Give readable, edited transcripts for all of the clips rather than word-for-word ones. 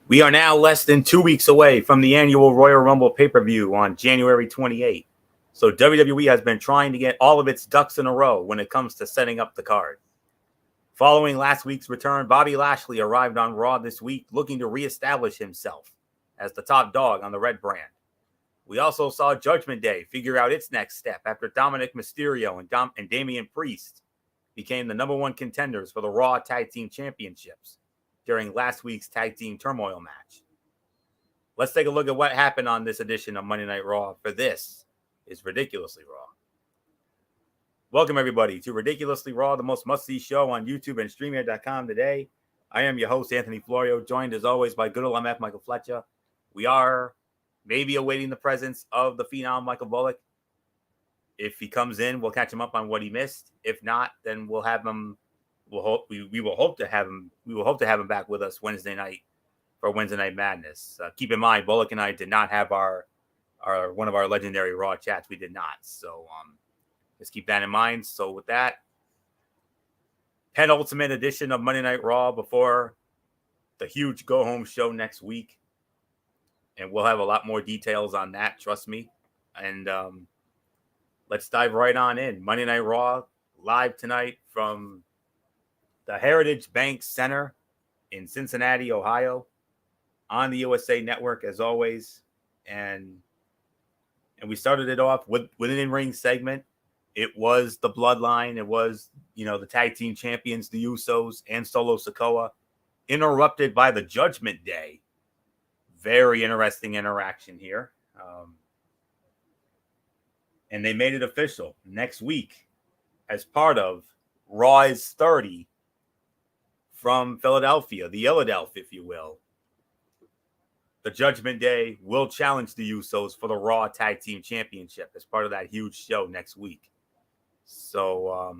We are now less than 2 weeks away from the annual Royal Rumble pay-per-view on January 28th. So WWE has been trying to get all of its ducks in a row when it comes to setting up the card. Following last week's return, Bobby Lashley arrived on Raw this week looking to reestablish himself as the top dog on the Red brand. We also saw Judgment Day figure out its next step after Dominic Mysterio and Damian Priest became the number one contenders for the Raw Tag Team Championships during last week's Tag Team Turmoil match. Let's take a look at what happened on this edition of Monday Night Raw, for this is Ridiculously Raw. Welcome, everybody, to Ridiculously Raw, the most must-see show on YouTube and StreamYard.com today. I am your host, Anthony Florio, joined as always by good old MF Michael Fletcher. We are maybe awaiting the presence of the Phenom Michael Bullock. If he comes in, we'll catch him up on what he missed. If not, then we'll have him. We will hope to have him back with us Wednesday night for Wednesday Night Madness. Keep in mind, Bullock and I did not have our one of our legendary Raw chats. We did not. So just keep that in mind. So with that, penultimate edition of Monday Night Raw before the huge go-home show next week. And we'll have a lot more details on that, trust me. And let's dive right on in. Monday Night Raw, live tonight from the Heritage Bank Center in Cincinnati, Ohio, on the USA Network, as always. And we started it off with an in-ring segment. It was the Bloodline. It was, the tag team champions, the Usos and Solo Sikoa, interrupted by the Judgment Day. Very interesting interaction here. And they made it official next week as part of Raw is 30 from Philadelphia, the Philadelphia, if you will. The Judgment Day will challenge the Usos for the Raw Tag Team Championship as part of that huge show next week. So,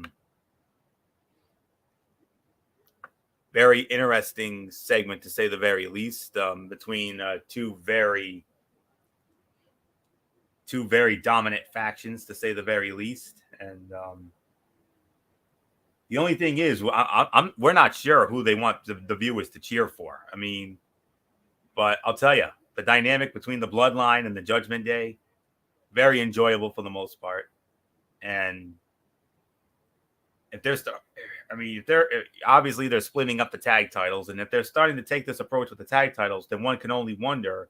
very interesting segment, to say the very least, between two very dominant factions, to say the very least. And the only thing is, we're not sure who they want the viewers to cheer for. I mean, but I'll tell you, the dynamic between the Bloodline and the Judgment Day, very enjoyable for the most part. And if they're obviously they're splitting up the tag titles, and if they're starting to take this approach with the tag titles, then one can only wonder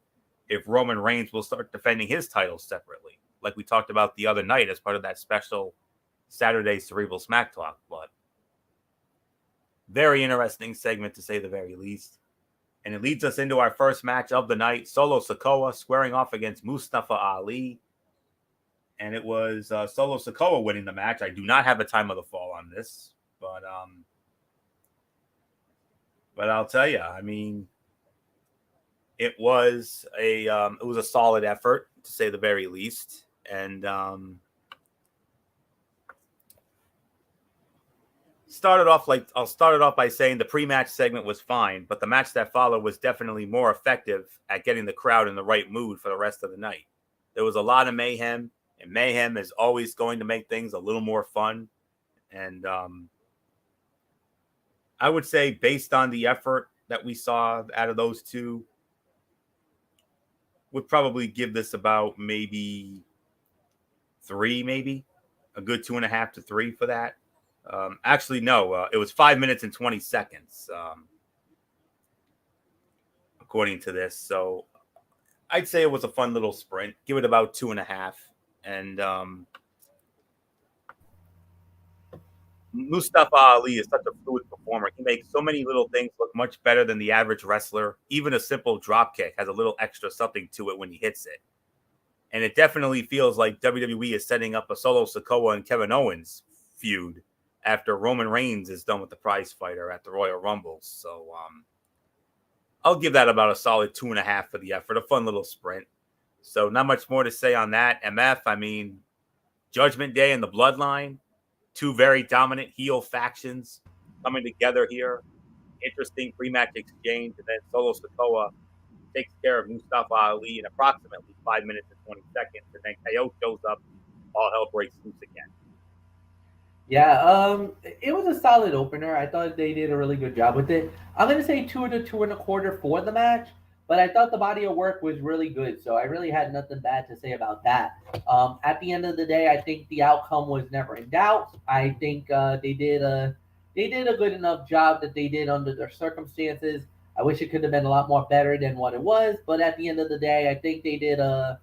if Roman Reigns will start defending his titles separately, like we talked about the other night as part of that special Saturday Cerebral Smack Talk. But very interesting segment, to say the very least. And it leads us into our first match of the night, Solo Sikoa squaring off against Mustafa Ali. And it was Solo Sikoa winning the match. I do not have a time of the fall on this, but I'll tell you, I mean, it was a solid effort, to say the very least. And I'll start it off by saying the pre-match segment was fine, but the match that followed was definitely more effective at getting the crowd in the right mood for the rest of the night. There was a lot of mayhem, and mayhem is always going to make things a little more fun. And I would say, based on the effort that we saw out of those two, would probably give this about maybe 3, maybe a good 2.5 to 3 for that. Actually, no, it was 5 minutes and 20 seconds, according to this. So I'd say it was a fun little sprint. Give it about 2.5. And Mustafa Ali is such a fluid performer. He makes so many little things look much better than the average wrestler. Even a simple drop kick has a little extra something to it when he hits it. And it definitely feels like WWE is setting up a Solo Sikoa and Kevin Owens feud after Roman Reigns is done with the prize fighter at the Royal Rumble. So I'll give that about a solid 2.5 for the effort. A fun little sprint. So not much more to say on that. MF, I mean, Judgment Day and the Bloodline, two very dominant heel factions coming together here. Interesting pre-match exchange. And then Solo Sikoa takes care of Mustafa Ali in approximately 5 minutes and 20 seconds. And then KO shows up. All hell breaks loose again. Yeah, it was a solid opener. I thought they did a really good job with it. I'm gonna say 2 to 2.25 for the match. But I thought the body of work was really good, so I really had nothing bad to say about that. At the end of the day, I think the outcome was never in doubt. I think they did a good enough job that they did under their circumstances. I wish it could have been a lot more better than what it was, but at the end of the day, I think they did a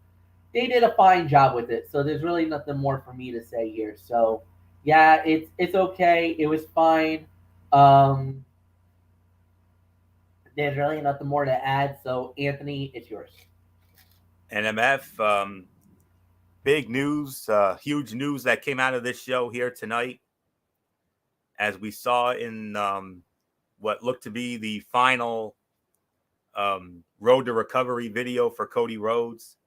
fine job with it. So there's really nothing more for me to say here. So yeah, it's okay. It was fine. Um, there's really nothing more to add. So Anthony, it's yours. NMF, big news, huge news that came out of this show here tonight. As we saw in what looked to be the final Road to Recovery video for Cody Rhodes,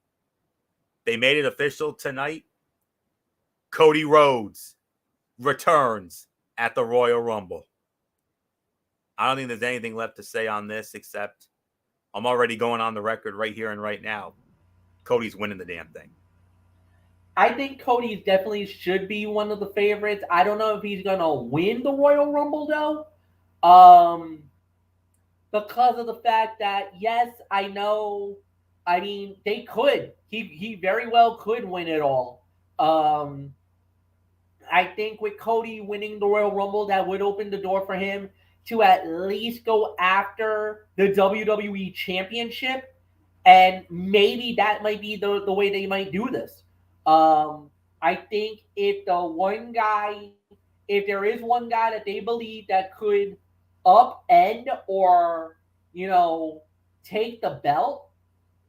they made it official tonight. Cody Rhodes returns at the Royal Rumble. I don't think there's anything left to say on this except I'm already going on the record right here and right now. Cody's winning the damn thing. I think Cody definitely should be one of the favorites. I don't know if he's gonna win the Royal Rumble though, because of the fact that yes, I know. I mean, they could. He very well could win it all. Um, I think with Cody winning the Royal Rumble, that would open the door for him to at least go after the WWE Championship, and maybe that might be the way they might do this. I think if there is one guy that they believe that could upend or take the belt,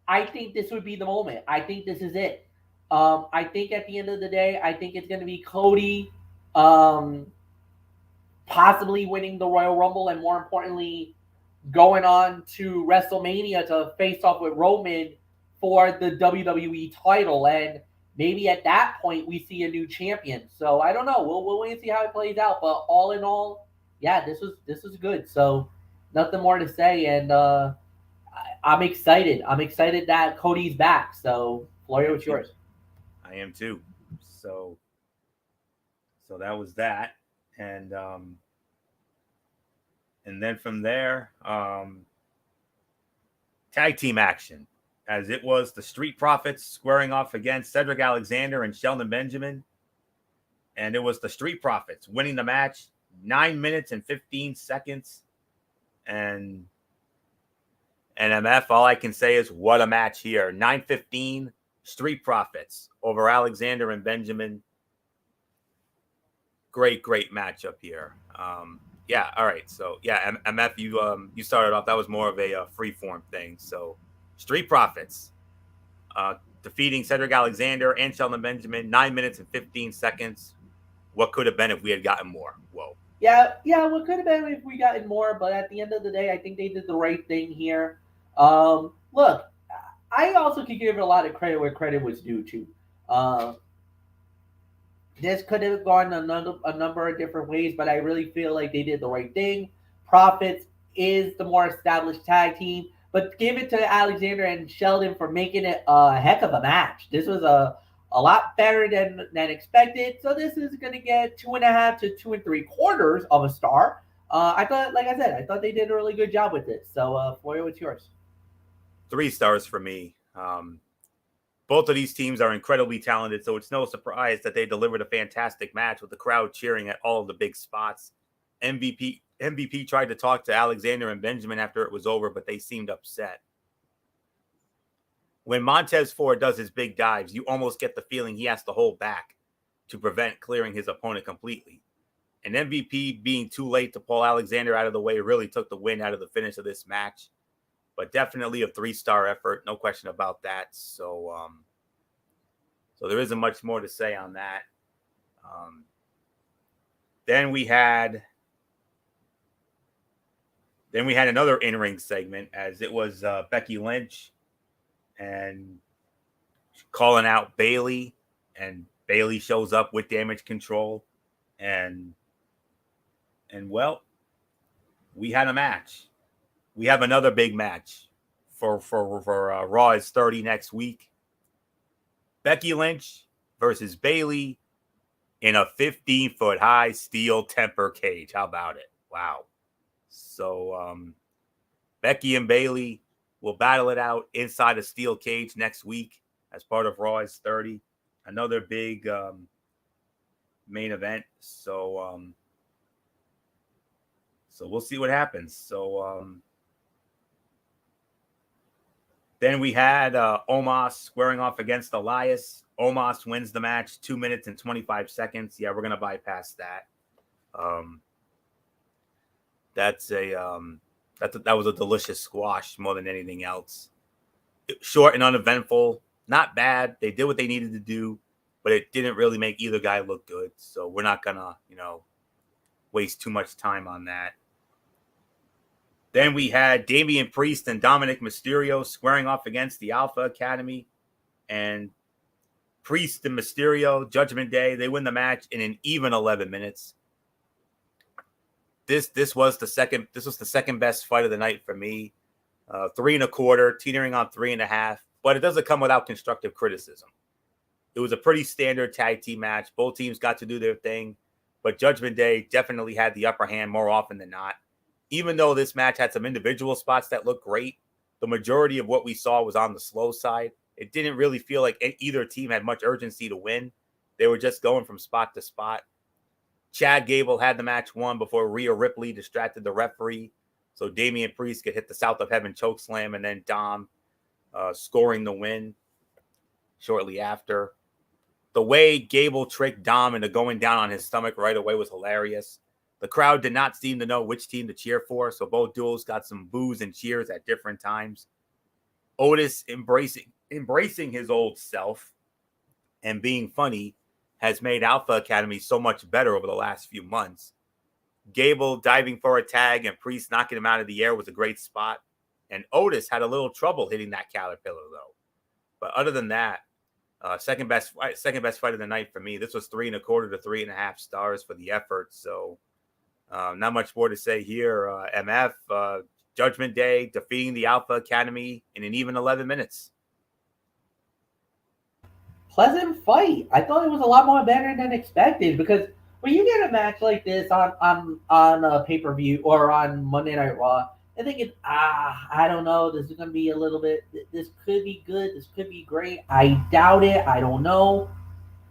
I think this would be the moment. I think this is it. I think at the end of the day, I think it's going to be Cody, um, possibly winning the Royal Rumble, and more importantly, going on to WrestleMania to face off with Roman for the WWE title. And maybe at that point we see a new champion. So I don't know. We'll wait and see how it plays out. But all in all, yeah, this was good. So nothing more to say. And I'm excited. I'm excited that Cody's back. So I Florio, am it's too. yours. I am too. So that was that. And and then from there, tag team action, as it was the Street Profits squaring off against Cedric Alexander and Shelton Benjamin. And it was the Street Profits winning the match 9 minutes and 15 seconds. And NMF, all I can say is what a match here. 9:15, Street Profits over Alexander and Benjamin. Great matchup here. Yeah, all right. So yeah, MF, you started off. That was more of a free form thing. So Street Profits defeating Cedric Alexander and Shelton Benjamin 9 minutes and 15 seconds. What could have been if we had gotten more? Whoa. Yeah. What could have been if we gotten more, but at the end of the day, I think they did the right thing here. Look, I also could give a lot of credit where credit was due to. Uh, this could have gone a number of different ways, but I really feel like they did the right thing. Profits is the more established tag team, but give it to Alexander and Sheldon for making it a heck of a match. This was a lot better than expected. So this is going to get 2.5 to 2.75 of a star. I thought, like I said, I thought they did a really good job with it. So, Florio, what's yours? 3 stars for me. Both of these teams are incredibly talented, so it's no surprise that they delivered a fantastic match with the crowd cheering at all of the big spots. MVP tried to talk to Alexander and Benjamin after it was over, but they seemed upset. When Montez Ford does his big dives, you almost get the feeling he has to hold back to prevent clearing his opponent completely. And MVP being too late to pull Alexander out of the way really took the win out of the finish of this match. But definitely a 3-star effort, no question about that. So there isn't much more to say on that. Then we had another in-ring segment, as it was Becky Lynch and calling out Bayley, and Bayley shows up with Damage Control, and well, we had a match. We have another big match for Raw is 30 next week. Becky Lynch versus Bayley in a 15-foot high steel temper cage. How about it? Wow. So Becky and Bayley will battle it out inside a steel cage next week as part of Raw's 30. Another big main event. So we'll see what happens. So then we had Omos squaring off against Elias. Omos wins the match 2 minutes and 25 seconds. Yeah, we're gonna bypass that. That was a delicious squash more than anything else. Short and uneventful, not bad. They did what they needed to do, but it didn't really make either guy look good. So we're not gonna, waste too much time on that. Then we had Damian Priest and Dominic Mysterio squaring off against the Alpha Academy. And Priest and Mysterio, Judgment Day, they win the match in an even 11 minutes. This was the second best fight of the night for me. 3 1/4, teetering on 3.5, but it doesn't come without constructive criticism. It was a pretty standard tag team match. Both teams got to do their thing, but Judgment Day definitely had the upper hand more often than not. Even though this match had some individual spots that looked great, the majority of what we saw was on the slow side. It didn't really feel like either team had much urgency to win. They were just going from spot to spot. Chad Gable had the match won before Rhea Ripley distracted the referee. So Damian Priest could hit the South of Heaven chokeslam, and then Dom scoring the win shortly after. The way Gable tricked Dom into going down on his stomach right away was hilarious. The crowd did not seem to know which team to cheer for, so both duels got some boos and cheers at different times. Otis embracing his old self and being funny has made Alpha Academy so much better over the last few months. Gable diving for a tag and Priest knocking him out of the air was a great spot. And Otis had a little trouble hitting that Caterpillar, though. But other than that, second best fight of the night for me. This was 3 1/4 to 3.5 stars for the effort. So not much more to say here. MF, Judgment Day defeating the Alpha Academy in an even 11 minutes. Pleasant fight. I thought it was a lot more better than expected, because when you get a match like this on a pay-per-view or on Monday Night Raw, I think it's I don't know, this is gonna be a little bit, this could be good, this could be great. I doubt it. I don't know.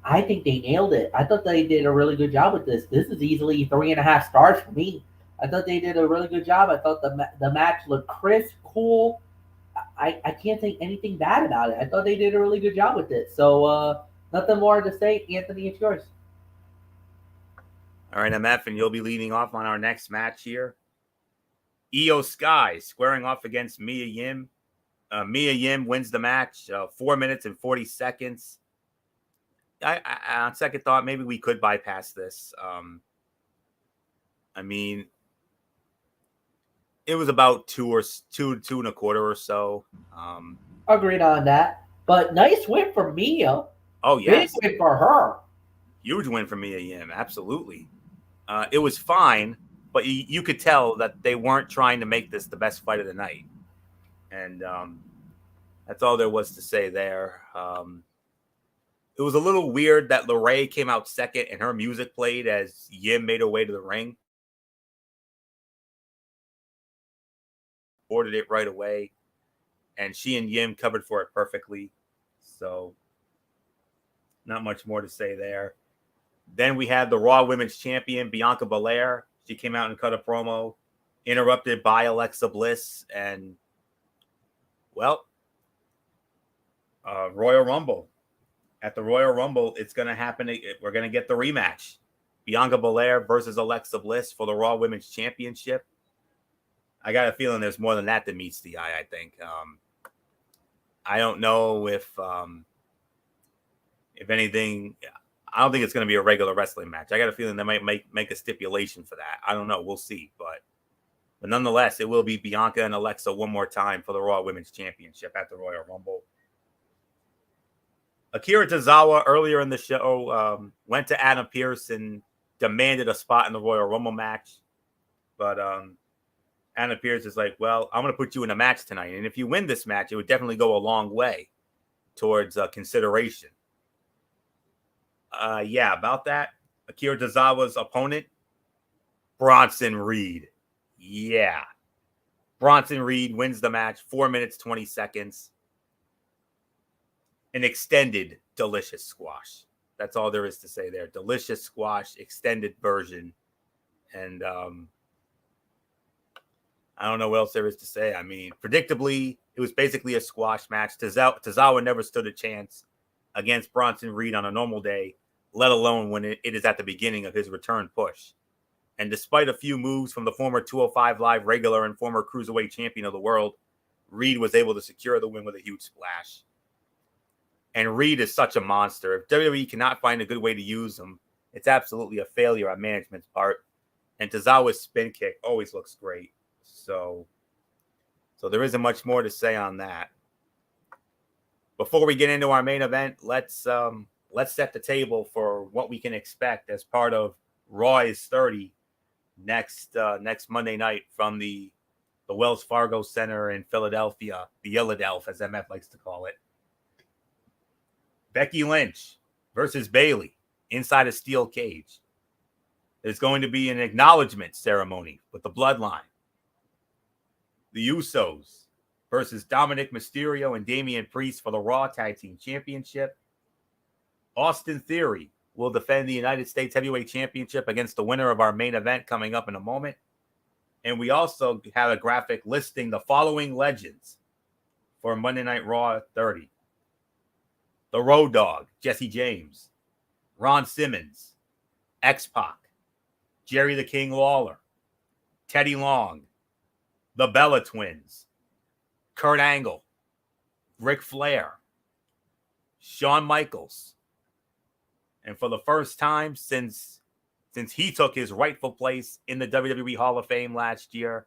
I think they nailed it. I thought they did a really good job with this. This is easily 3.5 stars for me. I thought they did a really good job. I thought the match looked crisp, cool. I can't say anything bad about it. I thought they did a really good job with it. So nothing more to say. Anthony, it's yours. All right, MF, and you'll be leading off on our next match here. Io Sky squaring off against Mia Yim. Mia Yim wins the match, 4 minutes and 40 seconds. I on second thought, maybe we could bypass this. I mean, it was about 2 1/4 or so. Agreed on that. But nice win for Mia. Oh, yes. Big win for her. Huge win for Mia Yim. Absolutely. It was fine, but you could tell that they weren't trying to make this the best fight of the night. And that's all there was to say there. It was a little weird that Lorraine came out second and her music played as Yim made her way to the ring. Ordered it right away, and she and Yim covered for it perfectly. So not much more to say there. Then we had the Raw Women's Champion, Bianca Belair. She came out and cut a promo, interrupted by Alexa Bliss, and, well, Royal Rumble. At the Royal Rumble, it's going to happen. We're going to get the rematch. Bianca Belair versus Alexa Bliss for the Raw Women's Championship. I got a feeling there's more than that meets the eye, I think. I don't know if anything, I don't think it's going to be a regular wrestling match. I got a feeling they might make a stipulation for that. I don't know. We'll see. But nonetheless, it will be Bianca and Alexa one more time for the Raw Women's Championship at the Royal Rumble. Akira Tozawa earlier in the show went to Adam Pearce and demanded a spot in the Royal Rumble match. But Adam Pearce is like, well, I'm going to put you in a match tonight. And if you win this match, it would definitely go a long way towards consideration. Yeah, about that. Akira Tozawa's opponent, Bronson Reed. Yeah. Bronson Reed wins the match, 4 minutes, 20 seconds. An extended, delicious squash. That's all there is to say there. Delicious squash, extended version. And I don't know what else there is to say. I mean, predictably, it was basically a squash match. Tozawa never stood a chance against Bronson Reed on a normal day, let alone when it is at the beginning of his return push. And despite a few moves from the former 205 Live regular and former Cruiserweight champion of the world, Reed was able to secure the win with a huge splash. And Reed is such a monster. If WWE cannot find a good way to use him, it's absolutely a failure on management's part. And Tozawa's spin kick always looks great. So there isn't much more to say on that. Before we get into our main event, let's set the table for what we can expect as part of Raw is 30 next Monday night from the Wells Fargo Center in Philadelphia, the Philadelphia, as MF likes to call it. Becky Lynch versus Bayley inside a steel cage. There's going to be an acknowledgement ceremony with the Bloodline. The Usos versus Dominic Mysterio and Damian Priest for the Raw Tag Team Championship. Austin Theory will defend the United States Heavyweight Championship against the winner of our main event coming up in a moment. And we also have a graphic listing the following legends for Monday Night Raw 30. The Road Dogg, Jesse James, Ron Simmons, X-Pac, Jerry the King Lawler, Teddy Long, the Bella Twins, Kurt Angle, Ric Flair, Shawn Michaels. And for the first time since he took his rightful place in the WWE Hall of Fame last year,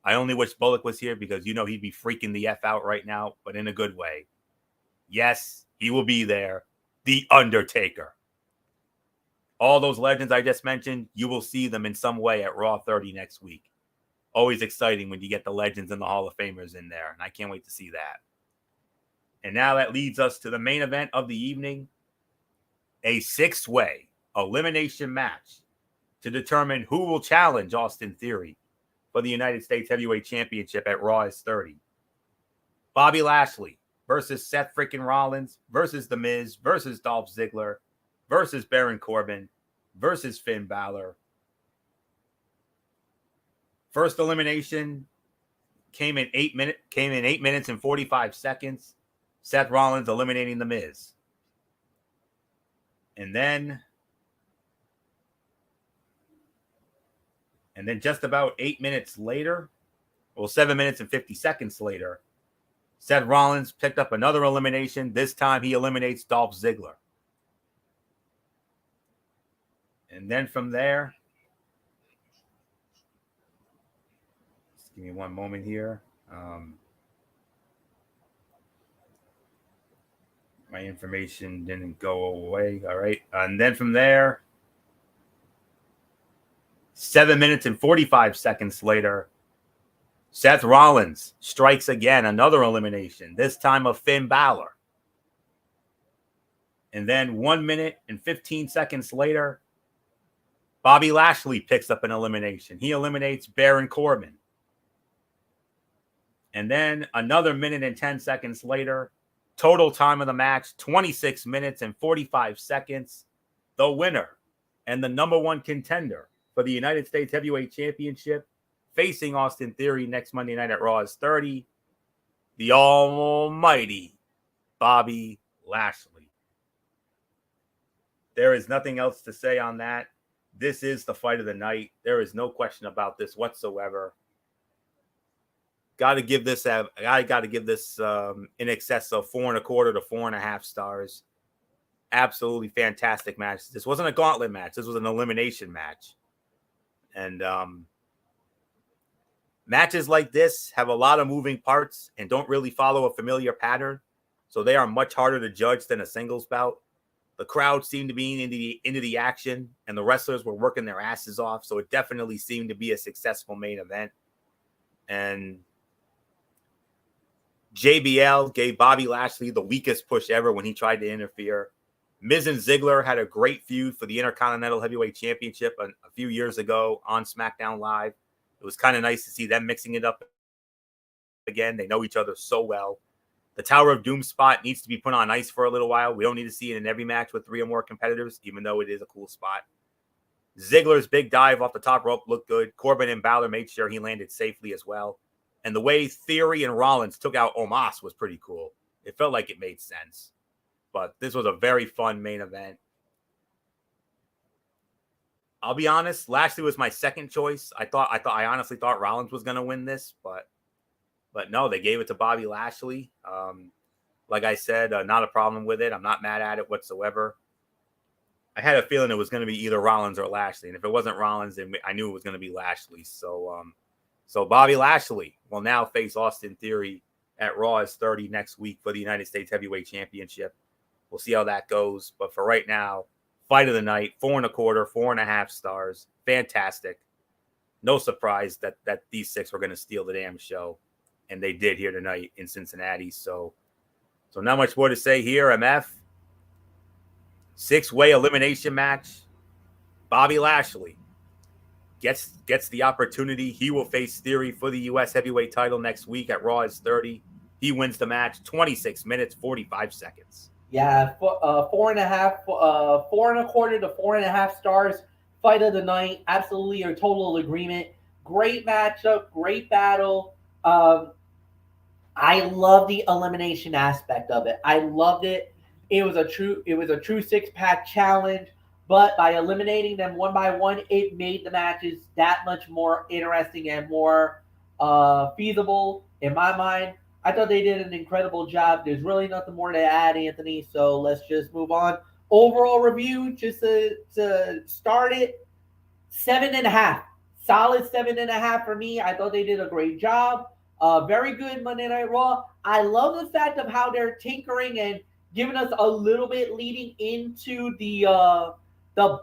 I only wish Bullock was here because he'd be freaking the F out right now, but in a good way. Yes, he will be there. The Undertaker. All those legends I just mentioned, you will see them in some way at Raw 30 next week. Always exciting when you get the legends and the Hall of Famers in there, and I can't wait to see that. And now that leads us to the main event of the evening, a 6-way elimination match to determine who will challenge Austin Theory for the United States Heavyweight Championship at Raw is 30. Bobby Lashley versus Seth freaking Rollins versus The Miz versus Dolph Ziggler versus Baron Corbin versus Finn Balor. First elimination came in 8 minutes and 45 seconds. Seth Rollins eliminating The Miz. And then just about 8 minutes later, 7 minutes and 50 seconds later, Seth Rollins picked up another elimination. This time he eliminates Dolph Ziggler. And then from there, just give me one moment here. My information didn't go away. All right. And then from there, 7 minutes and 45 seconds later, Seth Rollins strikes again, another elimination, this time of Finn Balor. And then 1 minute and 15 seconds later, Bobby Lashley picks up an elimination. He eliminates Baron Corbin. And then another minute and 10 seconds later, total time of the match, 26 minutes and 45 seconds. The winner and the number one contender for the United States Heavyweight Championship, facing Austin Theory next Monday night at Raw is 30, the almighty Bobby Lashley. There is nothing else to say on that. This is the fight of the night. There is no question about this whatsoever. Got to give this in excess of 4.25 to 4.5 stars. Absolutely fantastic match. This wasn't a gauntlet match. This was an elimination match. And matches like this have a lot of moving parts and don't really follow a familiar pattern. So they are much harder to judge than a singles bout. The crowd seemed to be into the action, and the wrestlers were working their asses off. So it definitely seemed to be a successful main event. And JBL gave Bobby Lashley the weakest push ever when he tried to interfere. Miz and Ziggler had a great feud for the Intercontinental Heavyweight Championship a few years ago on SmackDown Live. It was kind of nice to see them mixing it up again. They know each other so well. The Tower of Doom spot needs to be put on ice for a little while. We don't need to see it in every match with 3 or more competitors, even though it is a cool spot. Ziggler's big dive off the top rope looked good. Corbin and Balor made sure he landed safely as well. And the way Theory and Rollins took out Omos was pretty cool. It felt like it made sense. But this was a very fun main event. I'll be honest, Lashley was my second choice. I honestly thought Rollins was going to win this, but no, they gave it to Bobby Lashley. Like I said, not a problem with it. I'm not mad at it whatsoever. I had a feeling it was going to be either Rollins or Lashley, and if it wasn't Rollins, then I knew it was going to be Lashley. So Bobby Lashley will now face Austin Theory at Raw's 30 next week for the United States Heavyweight Championship. We'll see how that goes. But for right now, fight of the night, 4.25, 4.5 stars. Fantastic. No surprise that these 6 were going to steal the damn show. And they did here tonight in Cincinnati. So not much more to say here, MF. 6-way elimination match. Bobby Lashley gets the opportunity. He will face Theory for the U.S. heavyweight title next week at Raw's 30. He wins the match, 26 minutes, 45 seconds. Yeah, 4.25 to 4.5 stars. Fight of the night, absolutely a total agreement. Great matchup, great battle. I love the elimination aspect of it. I loved it. It was a true 6-pack challenge, but by eliminating them one by one, it made the matches that much more interesting and more feasible in my mind. I thought they did an incredible job. There's really nothing more to add, Anthony, so let's just move on. Overall review, just to start it, 7.5. Solid 7.5 for me. I thought they did a great job. Very good Monday Night Raw. I love the fact of how they're tinkering and giving us a little bit leading into the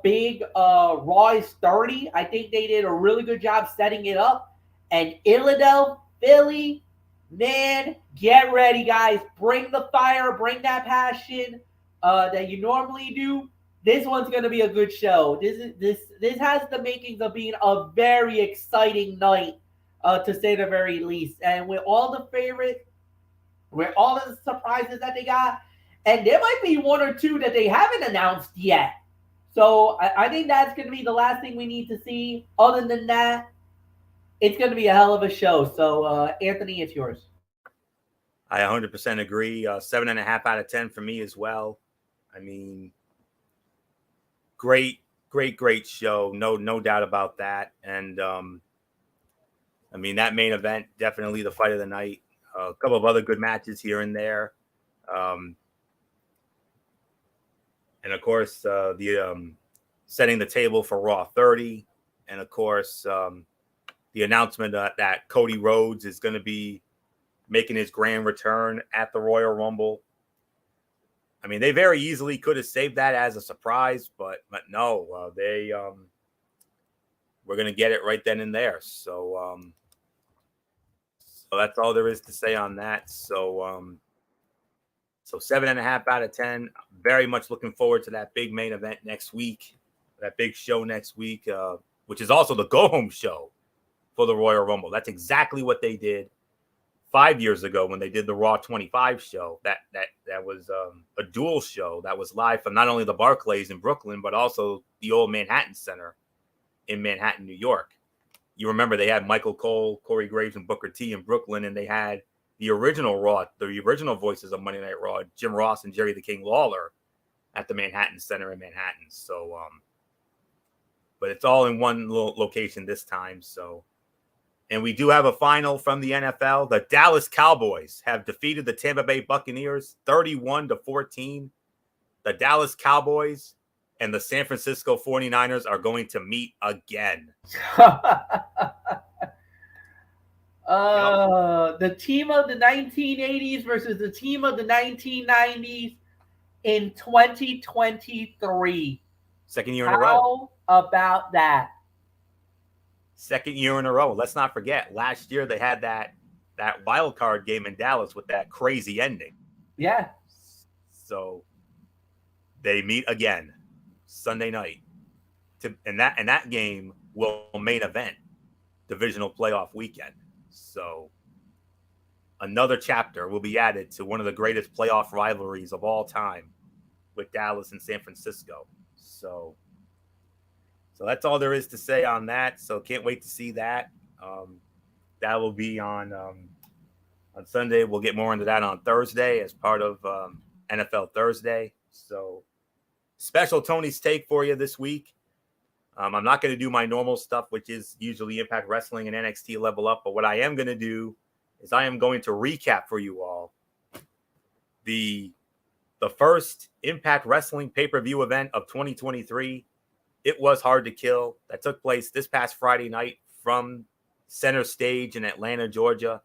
big Raw's 30. I think they did a really good job setting it up. And Philadelphia, Philly, man, get ready, guys. Bring the fire, bring that passion that you normally do. This one's going to be a good show. This has the makings of being a very exciting night, to say the very least. And with all the favorites, with all the surprises that they got, and there might be 1 or 2 that they haven't announced yet. So I think that's going to be the last thing we need to see. Other than that, it's going to be a hell of a show. So, Anthony, it's yours. I 100% agree. 7.5 out of 10 for me as well. I mean, great show. No doubt about that. And I mean, that main event, definitely the fight of the night. A couple of other good matches here and there. And of course, the setting the table for Raw 30. And of course, the announcement that Cody Rhodes is going to be making his grand return at the Royal Rumble. I mean, they very easily could have saved that as a surprise, but no, we're going to get it right then and there. So that's all there is to say on that. So 7.5 out of 10. Very much looking forward to that big main event next week, that big show next week, which is also the go-home show for the Royal Rumble. That's exactly what they did 5 years ago when they did the Raw 25 show. That was a dual show that was live from not only the Barclays in Brooklyn, but also the old Manhattan Center in Manhattan, New York. You remember they had Michael Cole, Corey Graves, and Booker T in Brooklyn, and they had the original Raw, the original voices of Monday Night Raw, Jim Ross and Jerry the King Lawler, at the Manhattan Center in Manhattan. So, but it's all in one location this time. So, and we do have a final from the NFL. The Dallas Cowboys have defeated the Tampa Bay Buccaneers 31-14. The Dallas Cowboys and the San Francisco 49ers are going to meet again. The team of the 1980s versus the team of the 1990s in 2023. Second year in a row. How about that? Second year in a row. Let's not forget, last year they had that wild card game in Dallas with that crazy ending. Yeah. So they meet again Sunday night. And that game will main event divisional playoff weekend. So another chapter will be added to one of the greatest playoff rivalries of all time with Dallas and San Francisco. So that's all there is to say on that. So can't wait to see that. That will be on Sunday. We'll get more into that on Thursday as part of NFL Thursday. So special Tony's take for you this week. I'm not going to do my normal stuff, which is usually Impact Wrestling and NXT Level Up. But what I am going to do is I am going to recap for you all the first Impact Wrestling pay-per-view event of 2023. It was Hard to Kill, that took place this past Friday night from Center Stage in Atlanta, Georgia,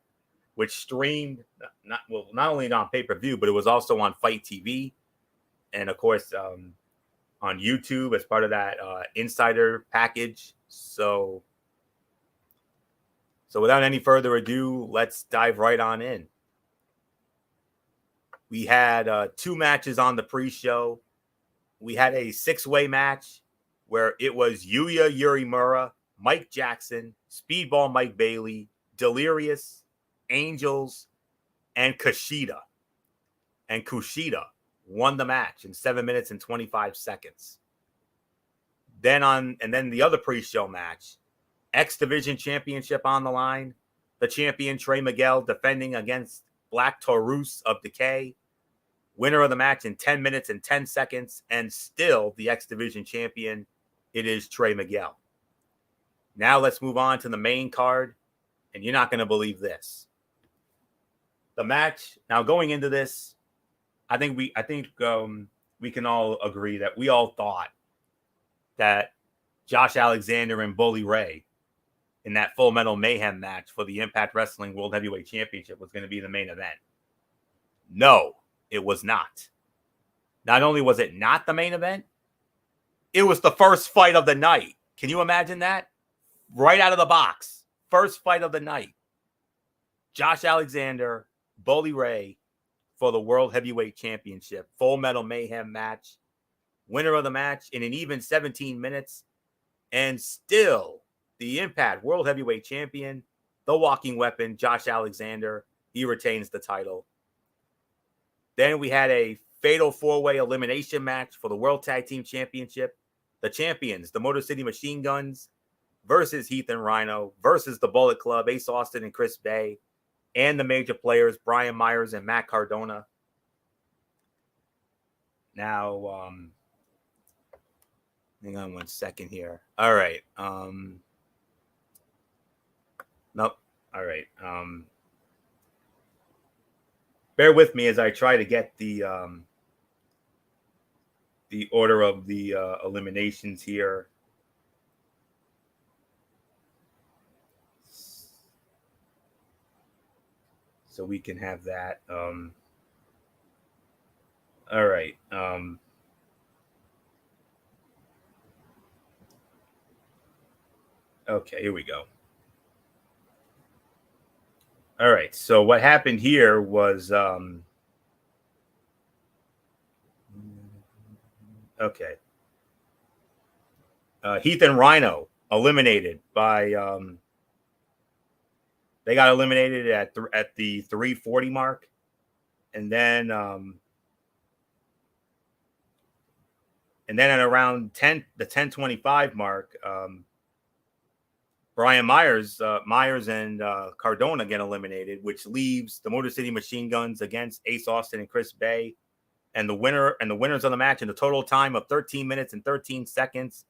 which streamed not only on pay-per-view, but it was also on Fight TV. And of course, on YouTube as part of that insider package. So without any further ado, let's dive right on in. We had 2 matches on the pre-show. We had a 6-way match where it was Yuya Uemura, Mike Jackson, Speedball Mike Bailey, Delirious, Angels, and Kushida. And Kushida won the match in 7 minutes and 25 seconds. Then the other pre-show match, X Division Championship on the line. The champion Trey Miguel defending against Black Taurus of Decay. Winner of the match in 10 minutes and 10 seconds, and still the X Division champion. It is Trey Miguel. Now let's move on to the main card, and you're not going to believe this. The match. Now going into this, I think we can all agree that we all thought that Josh Alexander and Bully Ray in that Full Metal Mayhem match for the Impact Wrestling World Heavyweight Championship was going to be the main event. No, it was not. Not only was it not the main event, it was the first fight of the night. Can you imagine that? Right out of the box. First fight of the night. Josh Alexander, Bully Ray for the World Heavyweight Championship. Full Metal Mayhem match. Winner of the match in an even 17 minutes. And still the Impact World Heavyweight Champion, the walking weapon, Josh Alexander. He retains the title. Then we had a fatal 4-way elimination match for the World Tag Team Championship. The champions, the Motor City Machine Guns, versus Heath and Rhino, versus the Bullet Club, Ace Austin and Chris Bay, and the major players, Brian Myers and Matt Cardona. Now, hang on one second here. All right. Nope. All right. Bear with me as I try to get the order of the eliminations here. So we can have that. All right. Okay, here we go. All right. So what happened here was okay. Heath and Rhino eliminated by they got eliminated at the 340 mark, and then at around the 1025 mark, Brian Myers and Cardona get eliminated, which leaves the Motor City Machine Guns against Ace Austin and Chris Bay, and the winners of the match in a total time of 13 minutes and 13 seconds,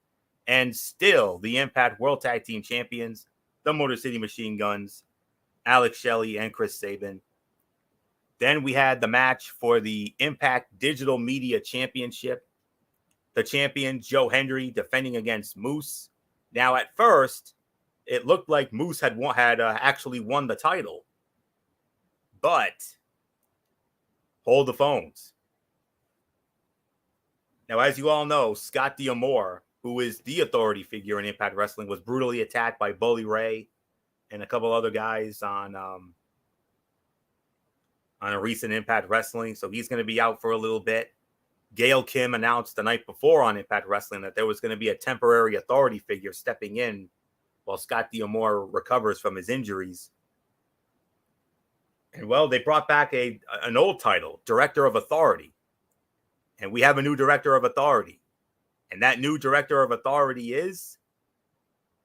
and still the Impact World Tag Team Champions, the Motor City Machine Guns, Alex Shelley and Chris Sabin. Then we had the match for the Impact Digital Media Championship. The champion, Joe Hendry, defending against Moose. Now, at first, it looked like Moose had actually won the title. But, hold the phones. Now, as you all know, Scott D'Amore, who is the authority figure in Impact Wrestling, was brutally attacked by Bully Ray and a couple other guys on a recent Impact Wrestling. So he's going to be out for a little bit. Gail Kim announced the night before on Impact Wrestling that there was going to be a temporary authority figure stepping in while Scott D'Amore recovers from his injuries. And well, they brought back an old title, Director of Authority. And we have a new Director of Authority. And that new Director of Authority is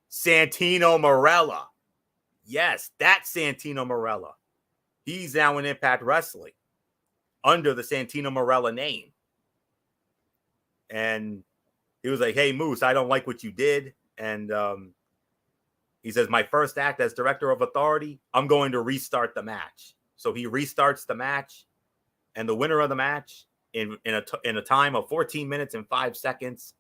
Santino Marella. Yes, that's Santino Marella. He's now in Impact Wrestling under the Santino Marella name. And he was like, hey, Moose, I don't like what you did. And he says, my first act as Director of Authority, I'm going to restart the match. So he restarts the match. And the winner of the match in a time of 14 minutes and 5 seconds,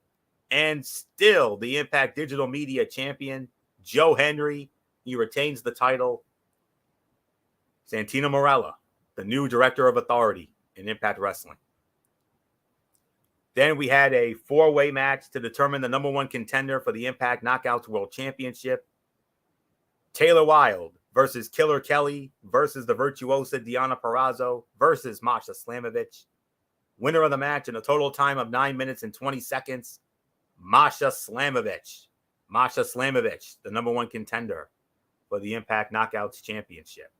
and still the Impact Digital Media Champion, Joe Hendry, he retains the title. Santino Marella, the new Director of Authority in Impact Wrestling. Then we had a 4-way match to determine the number 1 contender for the Impact Knockouts World Championship. Taylor Wilde versus Killer Kelly versus the Virtuosa Deonna Purrazzo versus Masha Slamovich. Winner of the match in a total time of 9 minutes and 20 seconds, Masha Slamovich. Masha Slamovich, the number 1 contender for the Impact Knockouts Championship.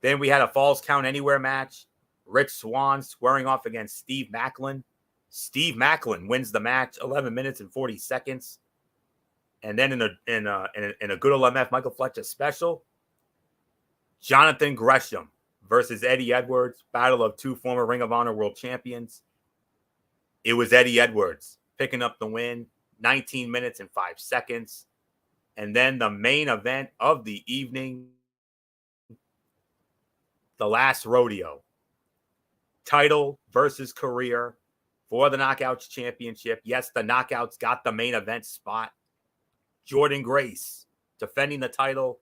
Then we had a Falls Count Anywhere match. Rich Swann squaring off against Steve Macklin. Steve Macklin wins the match, 11 minutes and 40 seconds. And then in a Good Old MF Michael Fletcher special, Jonathan Gresham versus Eddie Edwards, battle of 2 former Ring of Honor World Champions. It was Eddie Edwards picking up the win, 19 minutes and 5 seconds. And then the main event of the evening, the last rodeo. Title versus career for the Knockouts Championship. Yes, the Knockouts got the main event spot. Jordynne Grace defending the title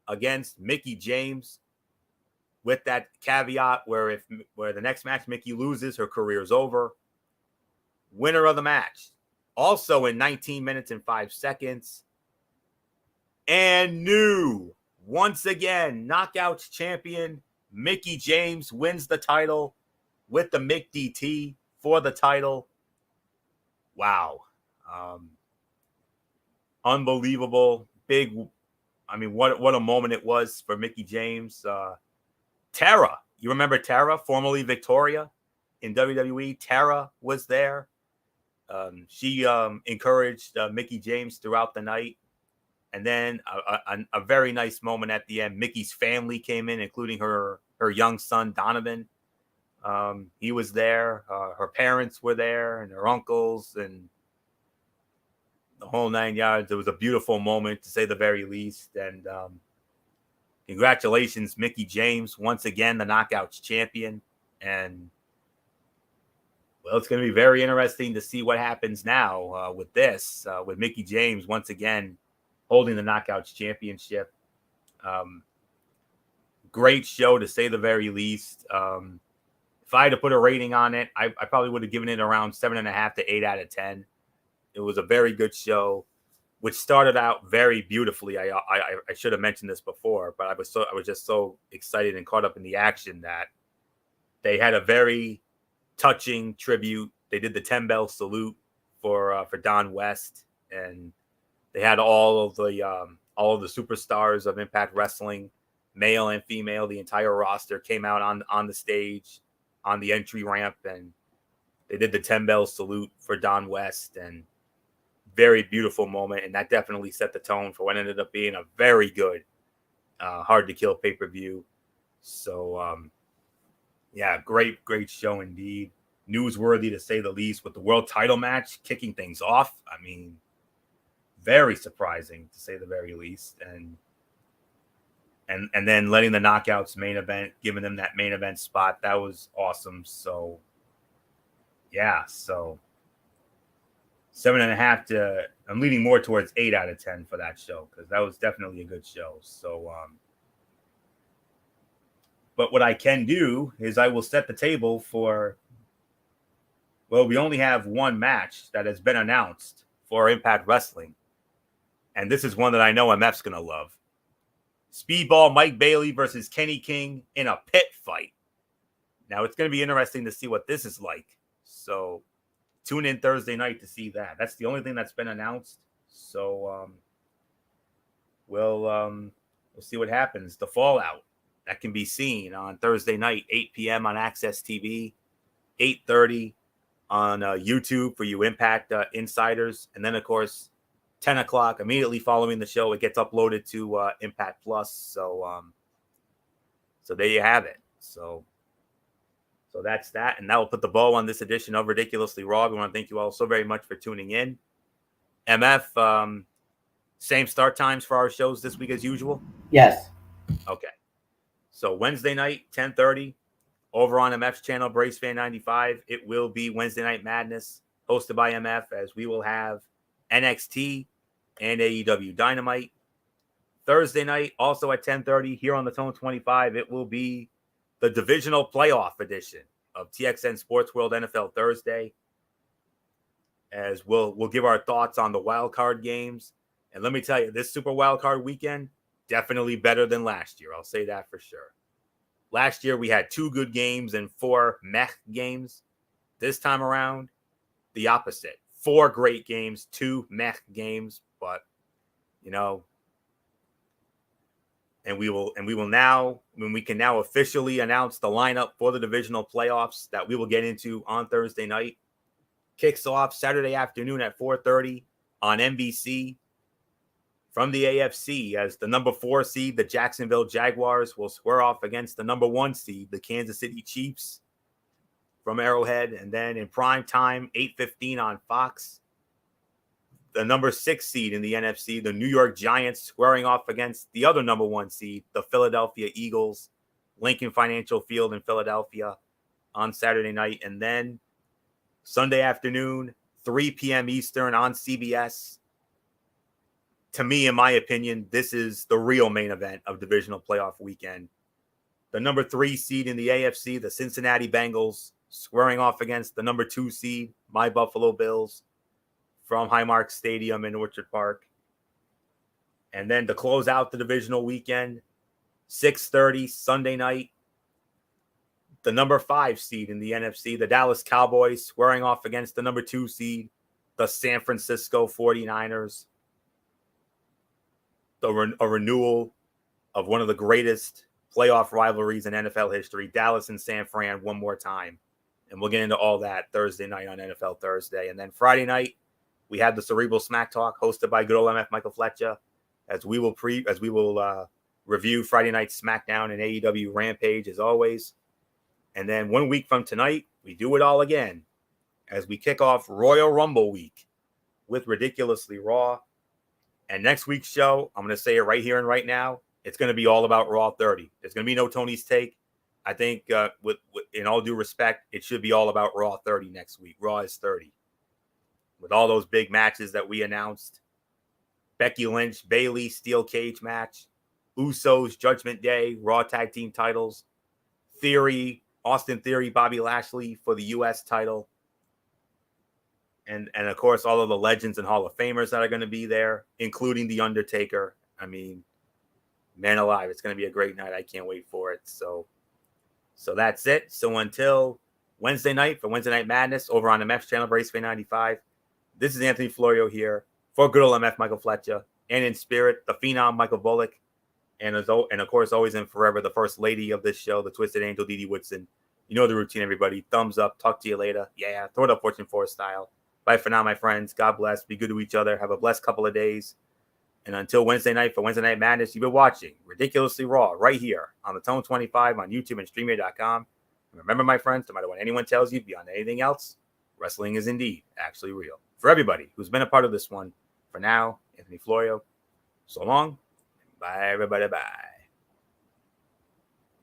against Mickie James, with that caveat where the next match Mickie loses, her career is over. Winner of the match, also in 19 minutes and 5 seconds. And new, once again, Knockouts champion Mickie James wins the title with the Mick DT for the title. Wow. Unbelievable. Big. I mean, what a moment it was for Mickie James. Tara, you remember Tara, formerly Victoria in WWE? Tara was there. She encouraged Mickie James throughout the night. And then a very nice moment at the end. Mickie's family came in, including her young son, Donovan. He was there. Her parents were there, and her uncles, and the whole 9 yards. It was a beautiful moment, to say the very least. And congratulations, Mickie James, once again, the Knockouts champion. And, well, it's going to be very interesting to see what happens now with this, with Mickie James once again holding the Knockouts championship. Great show, to say the very least. If I had to put a rating on it, I probably would have given it around 7.5 to 8 out of 10. It was a very good show, which started out very beautifully. I should have mentioned this before, but I was just so excited and caught up in the action that they had a very touching tribute. They did the 10-bell salute for Don West, and they had all of the superstars of Impact Wrestling, male and female. The entire roster came out on the stage, on the entry ramp, and they did the 10-bell salute for Don West, and very beautiful moment. And that definitely set the tone for what ended up being a very good Hard to Kill pay-per-view. So, yeah, great show indeed. Newsworthy, to say the least, with the world title match kicking things off. I mean, very surprising, to say the very least. And then letting the Knockouts main event, giving them that main event spot, that was awesome. So, yeah, so 7.5 to, I'm leaning more towards 8 out of 10 for that show, because that was definitely a good show. So, but what I can do is I will set the table for, well, we only have one match that has been announced for Impact Wrestling. And this is one that I know MF's going to love. Speedball Mike Bailey versus Kenny King in a pit fight. Now, it's going to be interesting to see what this is like. So, tune in Thursday night to see that. That's the only thing that's been announced. So, we'll see what happens. The Fallout. that can be seen on Thursday night, 8 p.m. on Access TV, 8:30 on YouTube for you Impact insiders. And then, of course, 10 o'clock, immediately following the show, it gets uploaded to Impact Plus. So there you have it. So that's that. And that will put the bow on this edition of Ridiculously Raw. We want to thank you all so very much for tuning in. MF, same start times for our shows this week as usual? Yes. Okay. So Wednesday night, 10:30, over on MF's channel, Brace Fan 95. It will be Wednesday Night Madness, hosted by MF, as we will have NXT and AEW Dynamite. Thursday night, also at 10:30, here on the Tone 25, it will be the divisional playoff edition of TXN Sports World NFL Thursday, as we'll give our thoughts on the wild card games. And let me tell you, this Super Wild Card weekend, definitely better than last year. I'll say that for sure. Last year, we had 2 good games and 4 meh games. This time around, the opposite. 4 great games, 2 meh games. But, you know, and we will now, when we can now officially announce the lineup for the divisional playoffs that we will get into on Thursday night. Kicks off Saturday afternoon at 4:30 on NBC. From the AFC, as the number 4 seed, the Jacksonville Jaguars, will square off against the number 1 seed, the Kansas City Chiefs, from Arrowhead. And then in prime time, 8:15 on Fox, the number 6 seed in the NFC, the New York Giants, squaring off against the other number 1 seed, the Philadelphia Eagles, Lincoln Financial Field in Philadelphia on Saturday night. And then Sunday afternoon, 3 p.m. Eastern on CBS. To me, in my opinion, this is the real main event of divisional playoff weekend. The number 3 seed in the AFC, the Cincinnati Bengals, squaring off against the number 2 seed, my Buffalo Bills, from Highmark Stadium in Orchard Park. And then to close out the divisional weekend, 6:30 Sunday night, the number 5 seed in the NFC, the Dallas Cowboys, squaring off against the number 2 seed, the San Francisco 49ers. A renewal of one of the greatest playoff rivalries in NFL history, Dallas and San Fran, one more time. And we'll get into all that Thursday night on NFL Thursday. And then Friday night, we have the Cerebral Smack Talk hosted by good old MF Michael Fletcher, as we will review Friday night SmackDown and AEW Rampage as always. And then 1 week from tonight, we do it all again as we kick off Royal Rumble week with Ridiculously Raw. And next week's show, I'm going to say it right here and right now, it's going to be all about Raw 30. There's going to be no Tony's Take. I think, with in all due respect, it should be all about Raw 30 next week. Raw is 30. With all those big matches that we announced. Becky Lynch, Bayley, Steel Cage match. Usos, Judgment Day, Raw Tag Team titles. Theory, Austin Theory, Bobby Lashley for the U.S. title. And of course, all of the legends and Hall of Famers that are going to be there, including The Undertaker. I mean, man alive, it's going to be a great night. I can't wait for it. So that's it. So until Wednesday night for Wednesday Night Madness over on MF's channel, Brace Fan 95, this is Anthony Florio here for good old MF Michael Fletcher, and in spirit, the Phenom Michael Bullock, and of course, always and forever, the first lady of this show, the Twisted Angel, Dee Dee Woodson. You know the routine, everybody. Thumbs up. Talk to you later. Yeah, throw it up Fortune 4 style. Bye for now, my friends. God bless. Be good to each other. Have a blessed couple of days. And until Wednesday night for Wednesday Night Madness, you've been watching Ridiculously Raw right here on the Tone 25 on YouTube and StreamYard.com. And remember, my friends, no matter what anyone tells you, beyond anything else, wrestling is indeed actually real. For everybody who's been a part of this one, for now, Anthony Florio, so long. Bye, everybody. Bye.